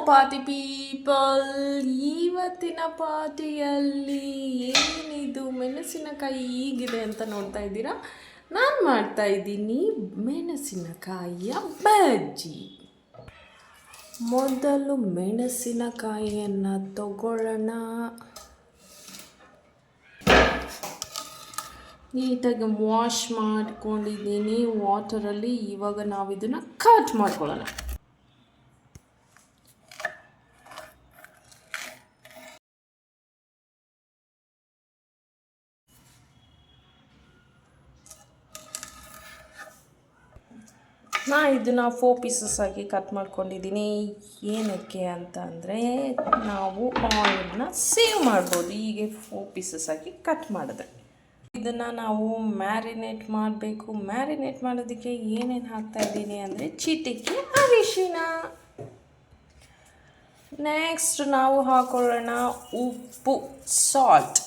Party people, ಇವತ್ತಿನ ಪಾರ್ಟಿಯಲ್ಲಿ ಏನಿದು ಮೆಣಸಿನಕಾಯಿ ಹೀಗಿದೆ ಅಂತ ನೋಡ್ತಾ ಇದ್ದೀರಾ. ನಾನು ಮಾಡ್ತಾ ಇದ್ದೀನಿ ಮೆಣಸಿನಕಾಯಿಯ ಬಜ್ಜಿ. ಮೊದಲು ಮೆಣಸಿನಕಾಯಿಯನ್ನು ತಗೊಳ್ಳೋಣ. ನೀಟಾಗಿ ವಾಶ್ ಮಾಡ್ಕೊಂಡಿದ್ದೀನಿ ವಾಟರಲ್ಲಿ. ಇವಾಗ ನಾವು ಇದನ್ನು ಕಟ್ ಮಾಡ್ಕೊಳ್ಳೋಣ. ಇದನ್ನು 4 ಪೀಸಸ್ ಆಗಿ ಕಟ್ ಮಾಡ್ಕೊಂಡಿದ್ದೀನಿ. ಏನಕ್ಕೆ ಅಂತ ಅಂದರೆ ನಾವು ಆಯಿಲ್ನ ಸೇವ್ ಮಾಡ್ಬೋದು ಹೀಗೆ 4 ಪೀಸಸ್ ಆಗಿ ಕಟ್ ಮಾಡಿದ್ರೆ. ಇದನ್ನು ನಾವು ಮ್ಯಾರಿನೇಟ್ ಮಾಡಬೇಕು. ಮ್ಯಾರಿನೇಟ್ ಮಾಡೋದಕ್ಕೆ ಏನೇನು ಹಾಕ್ತಾ ಇದ್ದೀನಿ ಅಂದರೆ ಚಿಟಿಕೆ ಅರಿಶಿನ. ನೆಕ್ಸ್ಟ್ ನಾವು ಹಾಕೊಳ್ಳೋಣ ಉಪ್ಪು, ಸಾಲ್ಟ್.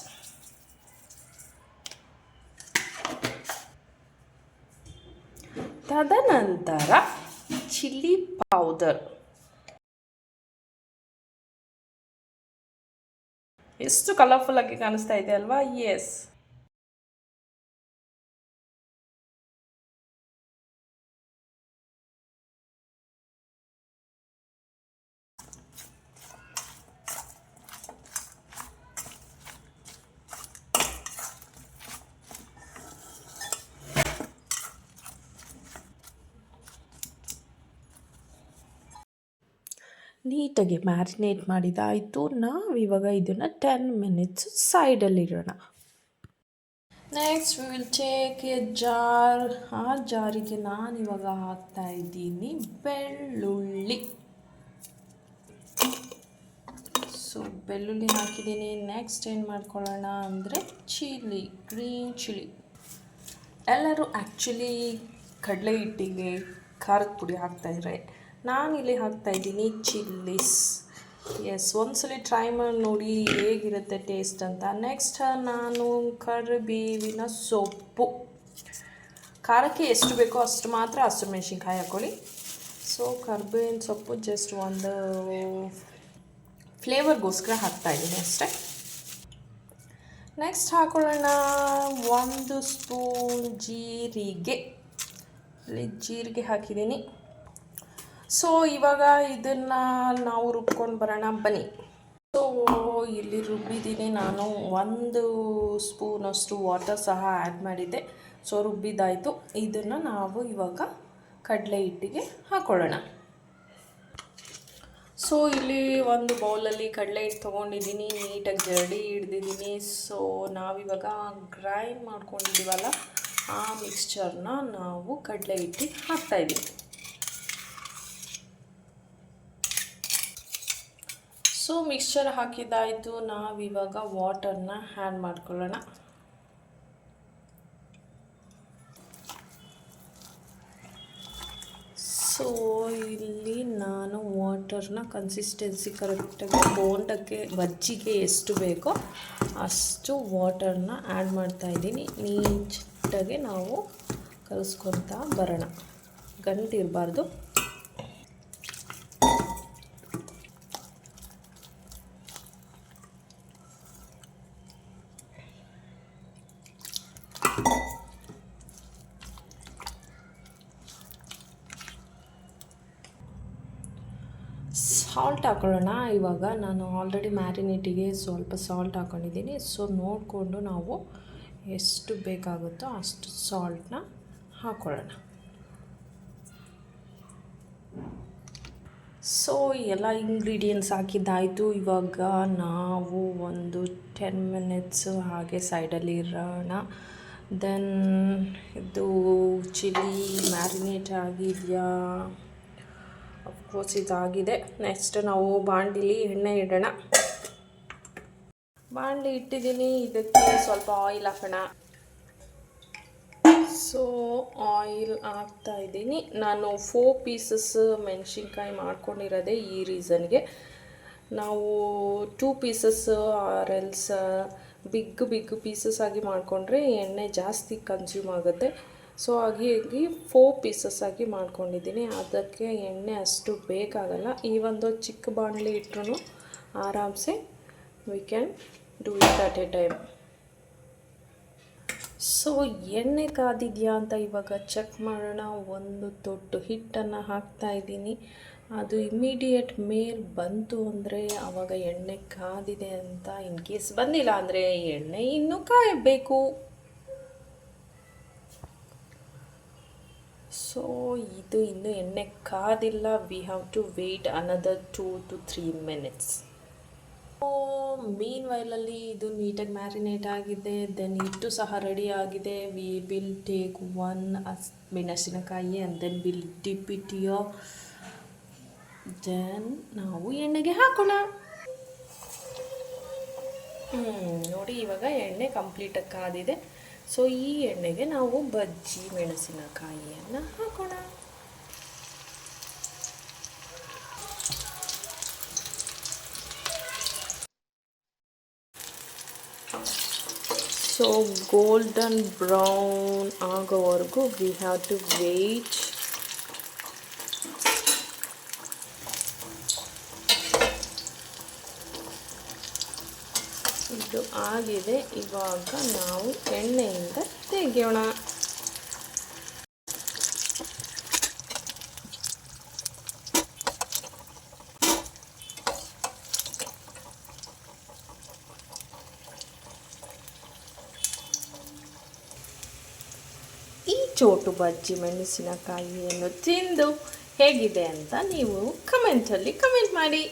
ತದನಂತರ ಚಿಲ್ಲಿ ಪೌಡರ್. ಎಷ್ಟು ಕಲರ್ಫುಲ್ ಆಗಿ ಕಾಣಿಸ್ತಾ ಇದೆ ಅಲ್ವಾ? ಎಸ್. ನೀಟಾಗಿ ಮ್ಯಾರಿನೇಟ್ ಮಾಡಿದಾಯಿತು. ನಾವಿವಾಗ ಇದನ್ನು 10 ಮಿನಿಟ್ಸ್ ಸೈಡಲ್ಲಿಡೋಣ. Next we will take a jar. ಆ ಜಾರಿಗೆ ನಾನಿವಾಗ ಹಾಕ್ತಾ ಇದ್ದೀನಿ ಬೆಳ್ಳುಳ್ಳಿ. ಸೊ ಬೆಳ್ಳುಳ್ಳಿ ಹಾಕಿದ್ದೀನಿ. ನೆಕ್ಸ್ಟ್ ಏನು ಮಾಡ್ಕೊಳ್ಳೋಣ ಅಂದರೆ ಚಿಲ್ಲಿ, ಗ್ರೀನ್ ಚಿಲ್ಲಿ. ಎಲ್ಲರೂ ಆ್ಯಕ್ಚುಲಿ ಕಡಲೆ ಹಿಟ್ಟಿಗೆ ಖಾರದ ಪುಡಿ ಹಾಕ್ತಾಯಿದ್ರೆ, ನಾನಿಲ್ಲಿ ಹಾಕ್ತಾಯಿದ್ದೀನಿ ಚಿಲ್ಲೀಸ್. ಎಸ್, ಒಂದ್ಸಲ ಟ್ರೈ ಮಾಡಿ ನೋಡಿ ಹೇಗಿರುತ್ತೆ ಟೇಸ್ಟ್ ಅಂತ. ನೆಕ್ಸ್ಟ್ ನಾನು ಕರಿಬೇವಿನ ಸೊಪ್ಪು. ಖಾರಕ್ಕೆ ಎಷ್ಟು ಬೇಕೋ ಅಷ್ಟು ಮಾತ್ರ ಹಸಿರು ಮೆಣಸಿನ್ಕಾಯಿ ಹಾಕ್ಕೊಳ್ಳಿ. ಸೊ ಕರಿಬೇವಿನ ಸೊಪ್ಪು ಜಸ್ಟ್ ಒಂದು ಫ್ಲೇವರ್ಗೋಸ್ಕರ ಹಾಕ್ತಾಯಿದ್ದೀನಿ ಅಷ್ಟೇ. ನೆಕ್ಸ್ಟ್ ಹಾಕೊಳ್ಳೋಣ 1 ಸ್ಪೂನ್ ಜೀರಿಗೆ. ಜೀರಿಗೆ ಹಾಕಿದ್ದೀನಿ. ಸೊ ಇವಾಗ ಇದನ್ನು ನಾವು ರುಬ್ಕೊಂಡು ಬರೋಣ ಬನ್ನಿ. ಸೊ ಇಲ್ಲಿ ರುಬ್ಬಿದ್ದೀನಿ ನಾನು. 1 ಸ್ಪೂನಷ್ಟು ವಾಟರ್ ಸಹ ಆ್ಯಡ್ ಮಾಡಿದ್ದೆ. ಸೊ ರುಬ್ಬಿದ್ದಾಯಿತು. ಇದನ್ನು ನಾವು ಇವಾಗ ಕಡಲೆ ಹಿಟ್ಟಿಗೆ ಹಾಕೊಳ್ಳೋಣ. ಸೊ ಇಲ್ಲಿ ಒಂದು ಬೌಲಲ್ಲಿ ಕಡಲೆ ಹಿಟ್ಟು ತೊಗೊಂಡಿದ್ದೀನಿ. ನೀಟಾಗಿ ಜರಡಿ ಹಿಡ್ದಿದ್ದೀನಿ. ಸೊ ನಾವಿವಾಗ ಗ್ರೈಂಡ್ ಮಾಡ್ಕೊಂಡಿದ್ದೀವಲ್ಲ ಆ ಮಿಕ್ಸ್ಚರ್ನ ನಾವು ಕಡಲೆ ಹಿಟ್ಟಿಗೆ ಹಾಕ್ತಾಯಿದ್ದೀವಿ. So mixture ಹಾಕಿದ್ದಾಯಿತು. ನಾವಿವಾಗ ವಾಟರ್ನ ಆ್ಯಡ್ ಮಾಡ್ಕೊಳ್ಳೋಣ. ಸೊ ಇಲ್ಲಿ ನಾನು ವಾಟರ್ನ ಕನ್ಸಿಸ್ಟೆನ್ಸಿ ಕರೆಕ್ಟಾಗಿ ಬೋಂಡಕ್ಕೆ ಬಜ್ಜಿಗೆ ಎಷ್ಟು ಬೇಕೋ ಅಷ್ಟು ವಾಟರ್ನ ಆ್ಯಡ್ ಮಾಡ್ತಾಯಿದ್ದೀನಿ. ನೀಟಾಗಿ ನಾವು ಕಲಿಸ್ಕೊತಾ ಬರೋಣ. ಗಂಟಿರಬಾರ್ದು. ಸಾಲ್ಟ್ ಹಾಕೊಳ್ಳೋಣ. ಇವಾಗ ನಾನು ಆಲ್ರೆಡಿ ಮ್ಯಾರಿನೇಟಿಗೆ ಸ್ವಲ್ಪ ಸಾಲ್ಟ್ ಹಾಕ್ಕೊಂಡಿದ್ದೀನಿ. ಸೊ ನೋಡಿಕೊಂಡು ನಾವು ಎಷ್ಟು ಬೇಕಾಗುತ್ತೋ ಅಷ್ಟು ಸಾಲ್ಟನ್ನ ಹಾಕ್ಕೊಳ್ಳೋಣ. ಸೊ ಎಲ್ಲ ಇಂಗ್ರೀಡಿಯೆಂಟ್ಸ್ ಹಾಕಿದ್ದಾಯಿತು. ಇವಾಗ ನಾವು ಒಂದು 10 ಮಿನಿಟ್ಸ್ ಹಾಗೆ ಸೈಡಲ್ಲಿ ಇರೋಣ. ದೆನ್ ಇದು ಚಿಲ್ಲಿ ಮ್ಯಾರಿನೇಟ್ ಆಗಿದೆಯಾ? ಅಫ್ಕೋರ್ಸ್ ಇದಾಗಿದೆ. ನೆಕ್ಸ್ಟ್ ನಾವು ಬಾಣಲಿಲಿ ಎಣ್ಣೆ ಇಡೋಣ. ಬಾಣಲಿ ಇಟ್ಟಿದ್ದೀನಿ. ಇದಕ್ಕೆ ಸ್ವಲ್ಪ ಆಯಿಲ್ ಹಾಕೋಣ. ಸೊ ಆಯಿಲ್ ಹಾಕ್ತಾಯಿದ್ದೀನಿ. ನಾನು 4 ಪೀಸಸ್ ಮೆಣಸಿನ್ಕಾಯಿ ಮಾಡ್ಕೊಂಡಿರೋದೇ ಈ ರೀಸನ್ಗೆ. ನಾವು 2 pieces or else big pieces ಆಗಿ ಮಾಡಿಕೊಂಡ್ರೆ ಎಣ್ಣೆ ಜಾಸ್ತಿ ಕನ್ಸ್ಯೂಮ್ ಆಗುತ್ತೆ. ಸೊ ಹಾಗಾಗಿ 4 ಪೀಸಸ್ ಆಗಿ ಮಾಡ್ಕೊಂಡಿದ್ದೀನಿ. ಅದಕ್ಕೆ ಎಣ್ಣೆ ಅಷ್ಟು ಬೇಕಾಗಲ್ಲ. ಈ ಒಂದು ಚಿಕ್ಕ ಬಾಣಲಿ ಇಟ್ಟರು ಆರಾಮ್ಸೆ we can do it at A time. So ಎಣ್ಣೆ ಕಾದಿದೆಯಾ ಅಂತ ಇವಾಗ ಚೆಕ್ ಮಾಡೋಣ. ಒಂದು ದೊಡ್ಡ ಹಿಟ್ಟನ್ನು ಹಾಕ್ತಾಯಿದ್ದೀನಿ. ಅದು ಇಮಿಡಿಯೇಟ್ ಮೇಲ್ ಬಂತು ಅಂದರೆ ಆವಾಗ ಎಣ್ಣೆ ಕಾದಿದೆ ಅಂತ. ಇನ್ ಕೇಸ್ ಬಂದಿಲ್ಲ ಅಂದರೆ ಎಣ್ಣೆ ಇನ್ನೂ ಕಾಯಬೇಕು. ಸೊ ಇದು ಇನ್ನೂ ಎಣ್ಣೆ ಕಾದಿಲ್ಲ. We have to wait another 2 to 3 minutes. Mean ವೈಲಲ್ಲಿ ಇದು ನೀಟಾಗಿ ಮ್ಯಾರಿನೇಟ್ ಆಗಿದೆ. ದೆನ್ ಹಿಟ್ಟು ಸಹ ರೆಡಿ ಆಗಿದೆ. ವಿ ವಿಲ್ ಟೇಕ್ 1 ಮೆಣಸಿನಕಾಯಿ and then will dip it here. Then ನಾವು ಎಣ್ಣೆಗೆ ಹಾಕೋಣ. ನೋಡಿ ಇವಾಗ ಎಣ್ಣೆ ಕಂಪ್ಲೀಟಾಗಿ ಕಾದಿದೆ. ಸೊ ಈ ಎಣ್ಣೆಗೆ ನಾವು ಬಜ್ಜಿ ಮೆಣಸಿನಕಾಯಿಯನ್ನು ಹಾಕೋಣ. ಸೊ ಗೋಲ್ಡನ್ ಬ್ರೌನ್ ಆಗೋವರೆಗೂ ವಿ ಹ್ಯಾವ್ ಟು ವೇಟ್. ಇದು ಆಗಿದೆ. ಇವಾಗ ನಾವು ಎಣ್ಣೆಯಿಂದ ತೆಗೆಯೋಣ. ಈ ಚೋಟು ಬಜ್ಜಿ ಮೆಣಸಿನಕಾಯಿಯನ್ನು ತಿಂದು ಹೇಗಿದೆ ಅಂತ ನೀವು ಕಮೆಂಟಲ್ಲಿ ಕಮೆಂಟ್ ಮಾಡಿ.